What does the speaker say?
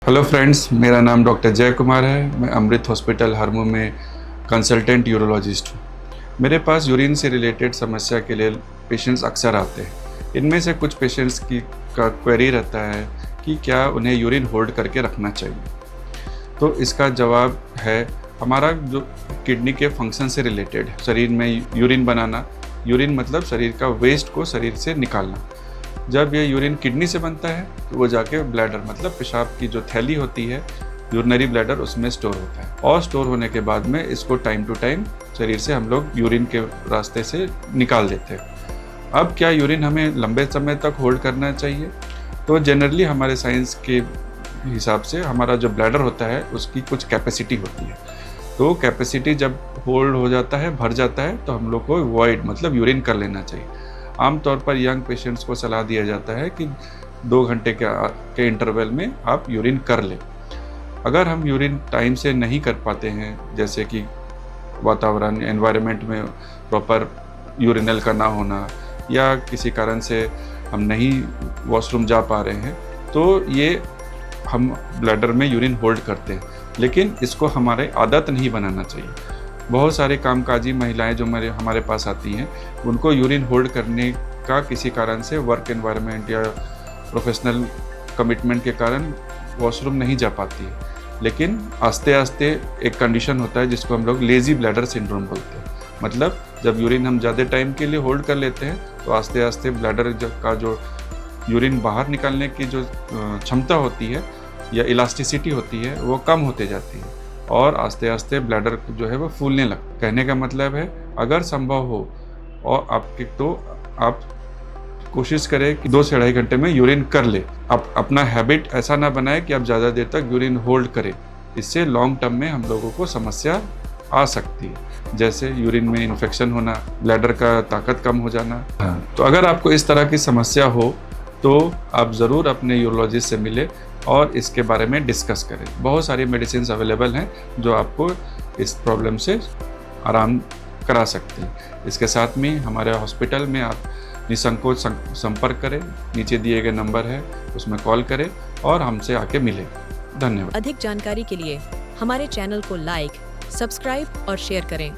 Hello friends, मेरा नाम doctor जय कुमार है। मैं अमृत हॉस्पिटल हरमू में कंसल्टेंट यूरोलॉजिस्ट हूँ। मेरे पास यूरिन से रिलेटेड समस्या के लिए पेशेंट्स अक्सर आते हैं। इनमें से कुछ पेशेंट्स का क्वेरी रहता है कि क्या उन्हें यूरिन होल्ड करके रखना चाहिए। तो इसका जवाब है, हमारा जो किडनी के फंक्शन से रिलेटेड है, शरीर में यूरिन बनाना। यूरिन मतलब शरीर का वेस्ट को शरीर से निकालना। जब ये यूरिन किडनी से बनता है तो वो जाके ब्लैडर मतलब पेशाब की जो थैली होती है, यूरिनरी ब्लैडर, उसमें स्टोर होता है। और स्टोर होने के बाद में इसको टाइम टू टाइम शरीर से हम लोग यूरिन के रास्ते से निकाल देते हैं। अब क्या यूरिन हमें लंबे समय तक होल्ड करना चाहिए? तो जनरली हमारे साइंस के हिसाब से हमारा जो ब्लैडर होता है उसकी कुछ कैपेसिटी होती है। तो कैपेसिटी जब होल्ड हो जाता है, भर जाता है, तो हम लोग को वॉइड मतलब यूरिन कर लेना चाहिए। आमतौर पर यंग पेशेंट्स को सलाह दिया जाता है कि 2 घंटे के इंटरवल में आप यूरिन कर लें। अगर हम यूरिन टाइम से नहीं कर पाते हैं, जैसे कि वातावरण एनवायरनमेंट में प्रॉपर यूरिनल का ना होना या किसी कारण से हम नहीं वॉशरूम जा पा रहे हैं, तो ये हम ब्लैडर में यूरिन होल्ड करते हैं। लेकिन इसको हमारे आदत नहीं बनाना चाहिए। बहुत सारे कामकाजी महिलाएं जो हमारे पास आती हैं, उनको यूरिन होल्ड करने का किसी कारण से वर्क एनवायरनमेंट या प्रोफेशनल कमिटमेंट के कारण वॉशरूम नहीं जा पाती है। लेकिन आस्ते आस्ते एक कंडीशन होता है जिसको हम लोग लेज़ी ब्लैडर सिंड्रोम बोलते हैं। मतलब जब यूरिन हम ज़्यादा टाइम के लिए होल्ड कर लेते हैं तो आस्ते आस्ते ब्लैडर का जो यूरिन बाहर निकालने की जो क्षमता होती है या इलास्टिसिटी होती है, वो कम होते जाती है और आस्ते आस्ते ब्लैडर जो है वो फूलने लगता है। कहने का मतलब है, अगर संभव हो और आप कोशिश करें कि 2 से 2.5 घंटे में यूरिन कर ले। आप अपना हैबिट ऐसा ना बनाएं कि आप ज़्यादा देर तक यूरिन होल्ड करें। इससे लॉन्ग टर्म में हम लोगों को समस्या आ सकती है, जैसे यूरिन में इन्फेक्शन होना, ब्लैडर का ताकत कम हो जाना। तो अगर आपको इस तरह की समस्या हो तो आप ज़रूर अपने यूरोलॉजिस्ट से मिलें और इसके बारे में डिस्कस करें। बहुत सारी मेडिसिन अवेलेबल हैं जो आपको इस प्रॉब्लम से आराम करा सकती हैं। इसके साथ में हमारे हॉस्पिटल में आप निसंकोच संपर्क करें। नीचे दिए गए नंबर है, उसमें कॉल करें और हमसे आके मिलें। धन्यवाद। अधिक जानकारी के लिए हमारे चैनल को लाइक, सब्सक्राइब और शेयर करें।